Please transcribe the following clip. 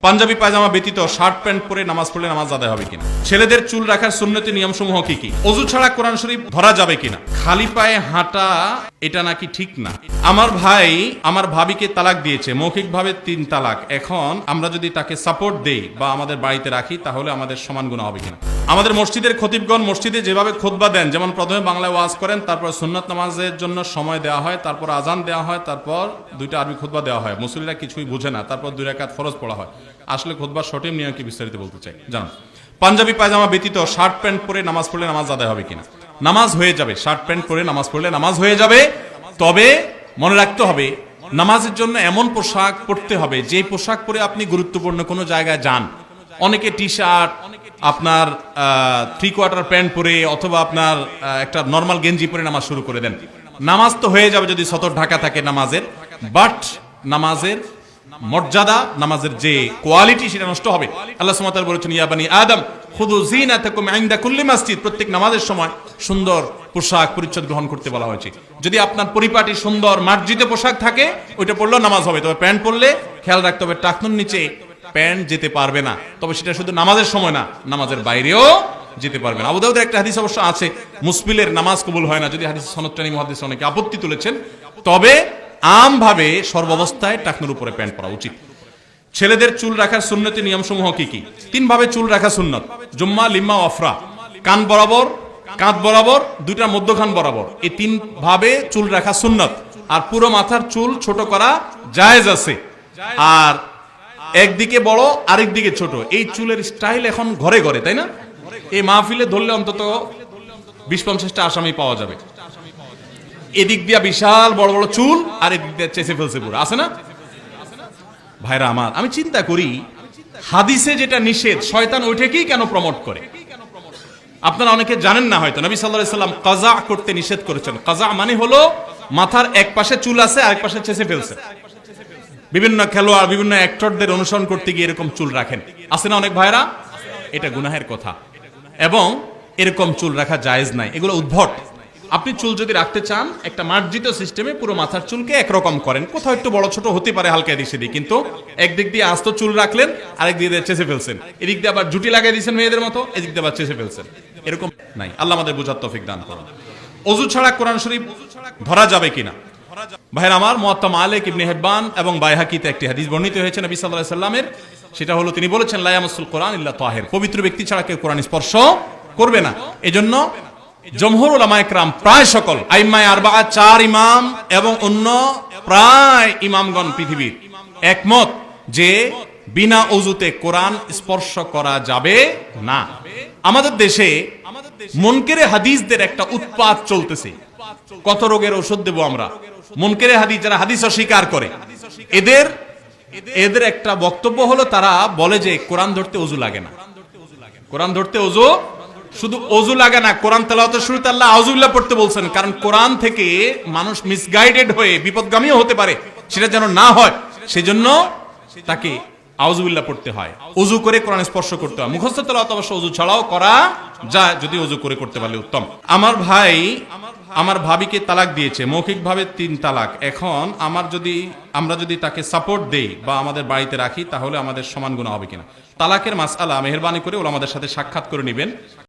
পাঞ্জাবি পায়জামা ব্যতীত shirt pant পরে নামাজ পড়লে নামাজ আদায় হবে কিনা, ছেলেদের চুল রাখার সুন্নতি নিয়মসমূহ কি কি, ওযু ছাড়া কোরআন শরীফ ধরা যাবে কিনা, খালি পায়ে হাঁটা এটা নাকি ঠিক না। আমার ভাই আমার ভাবিকে তালাক দিয়েছে, মৌখিকভাবে 3 তালাক। এখন আমরা যদি তাকে সাপোর্ট দেই বা আমাদের বাড়িতে রাখি তাহলে আমাদের সমান গুনাহ হবে কিনা। আমাদের মসজিদের খতিবগণ মসজিদে যেভাবে খুতবা দেন, যেমন প্রথমে বাংলায় ওয়াজ করেন, তারপর সুন্নাত নামাজের জন্য সময় দেওয়া হয়, তারপর আজান দেওয়া হয়, তারপর 2টা আরবি খুতবা দেওয়া হয়। মুসল্লিরা কিছুই বুঝে না, তারপর 2 রাকাত ফরজ পড়া হয়। আসলে খুতবার সঠিক নিয়ম কি বিস্তারিত বলতে চাই জানুন। পাঞ্জাবি পায়জামা ব্যতীত শার্ট প্যান্ট পরে নামাজ পড়লে নামাজ আদায় হবে কিনা। নামাজ হয়ে যাবে, শার্ট প্যান্ট পরে নামাজ পড়লে নামাজ হয়ে যাবে। তবে মনে রাখতে হবে নামাজের জন্য এমন পোশাক পরতে হবে যে পোশাক পরে আপনি গুরুত্বপূর্ণ কোনো জায়গায় যান। অনেকে টি শার্ট, আপনার 3/4 প্যান্ট পরে অথবা আপনার একটা নর্মাল গেঞ্জি পরে নামাজ শুরু করে দেন। নামাজ তো হয়ে যাবে যদি সতর ঢাকা থাকে নামাজের, বাট নামাজের মর্যাদা, নামাজের যে কোয়ালিটি সেটা নষ্ট হবে। আল্লাহ সুবহানাহু ওয়া তাআলা বলেছেন, ইয়া বানি আদম খুযু যিনাতাকুম ইনদা কুল্লি মসজিদ। প্রত্যেক নামাজের সময় সুন্দর পোশাক পরিচ্ছদ গ্রহণ করতে বলা হয়েছে। যদি আপনার পরিপাটি সুন্দর মার্জিত পোশাক থাকে ওইটা পরলেও নামাজ হবে। তবে প্যান্ট পরলে খেয়াল রাখতে হবে টাকনুর নিচে প্যান্ট যেতে পারবে না। তবে সেটা শুধু নামাজের সময় না, নামাজের বাইরেও যেতে পারবে না। আবু দাউদের একটা হাদিস অবশ্য আছে, মুসবিলের নামাজ কবুল হয় না। যদি হাদিস সনদটানি মুহাদ্দিস অনেকে আপত্তি তুলেছেন, তবে আমভাবে সর্বাবস্থায় টাকনুর উপরে প্যান্ট পরা উচিত। ছেলেদের চুল রাখার সুন্নতি নিয়মসমূহ কি কি। 3 ভাবে চুল রাখা সুন্নত, জুম্মা, লিম্মা, ওয়াফরা। কান বরাবর, কাঁধ বরাবর, 2টা মধ্যখান বরাবর, এই 3 ভাবে চুল রাখা সুন্নত। আর পুরো মাথার চুল ছোট করা জায়েজ আছে। আর একদিকে বড় আরেক দিকে ছোট, এই চুলের স্টাইল এখন ঘরে ঘরে, তাই না? এই মাহফিলে ধরলে অন্তত 20-50টা আসামি পাওয়া যাবে। এদিক দিয়া বিশাল বড় বড় চুল আর এদিক দিয়ে চেঁচে ফেলছে পুরো, আছে না ভাইরা আমার? আমি চিন্তা করি হাদিসে যেটা নিষেধ, শয়তান ওইটাকেই কেন প্রমোট করে। আপনারা অনেকে জানেন না হয়তো, নবী সাল্লাল্লাহু আলাইহি সাল্লাম কাজা করতে নিষেধ করেছেন। কাজা মানে হলো মাথার এক পাশে চুল আছে আর এক পাশে চেঁচে ফেলছে। বিভিন্ন খেলোয়াড়, বিভিন্ন অ্যাক্টরদের অনুসরণ করতে গিয়ে এরকম চুল রাখেন, আছে না অনেক ভাইরা? এটা গুনাহের কথা এবং এরকম চুল রাখা জায়েজ নাই, এগুলো উদ্ভট। আপনি চুল যদি রাখতে চান একটা মার্জিত সিস্টেমে পুরো মাথার চুলকে একরকম করেন, কোথাও একটু বড় ছোট হতে পারে হালকা এদিক সেদিক, কিন্তু একদিক দিয়ে আস্ত চুল রাখলেন, আরেক দিক দিয়ে চেঁচে ফেলছেন, এদিক দিয়ে আবার জুটি লাগিয়ে দিয়েছেন মেয়েদের মতো, এদিক দিয়ে আবার চেঁচে ফেলছেন, এরকম নাই। আল্লাহ আমাদের বোঝার তৌফিক দান করুন। ওযু ছাড়া কোরআন শরীফ ধরা যাবে কিনা। ভাইরা আমার, মুয়াত্তা মালিক, ইবনে হিব্বান এবং বাইহাকিতে একটি হাদিস বর্ণিত হয়েছে নবী সাল্লাল্লাহু আলাইহি সাল্লামের। সেটা হলো তিনি বলেছেন, লা ইয়ামাসুল কোরআন ইল্লা তাহির। পবিত্র ব্যক্তি ছাড়া কেউ কোরআন স্পর্শ করবে না। এজন্য জমহুর উলামায়ে কেরাম, প্রায় সকল আইম্মায়ে আরবাআ, 4 ইমাম এবং অন্য প্রায় ইমামগণ পৃথিবীর একমত যে বিনা ওযুতে কোরআন স্পর্শ করা যাবে না। আমাদের দেশে মুনকেরে হাদিসদের একটা উৎপাত চলতেছে। কত রোগের ঔষধ দেব আমরা। মুনকেরে হাদিস, যারা হাদিস অস্বীকার করে, এদের একটা বক্তব্য হলো তারা বলে যে কোরআন ধরতে ওযু লাগে না। কোরআন ধরতে ওযু, শুধু ওযু লাগে না, কোরআন তেলাওয়াতের শুরুতে আল্লাহ আউযুবিল্লাহ পড়তে বলছেন। কারণ কোরআন থেকে মানুষ মিসগাইডেড হয়ে বিপদগামীও হতে পারে, সেটা যেন না হয় সেজন্য তাকে আউযুবিল্লাহ পড়তে হয়। ওযু করে কোরআন স্পর্শ করতে হয়। মুখস্থ তেলাওয়াত অবশ্য ওযু ছাড়াও করা যায়, যদি ওযু করে করতে পারলে উত্তম। আমার ভাই আমার ভাবিকে তালাক দিয়েছে, মৌখিকভাবে 3 তালাক। এখন আমরা যদি তাকে সাপোর্ট দেই বা আমাদের বাড়িতে রাখি তাহলে আমাদের সমান গুনাহ হবে কিনা। তালাকের মাসআলা মেহেরবানি করে ওলামাদের সাথে সাক্ষাৎ করে নেবেন।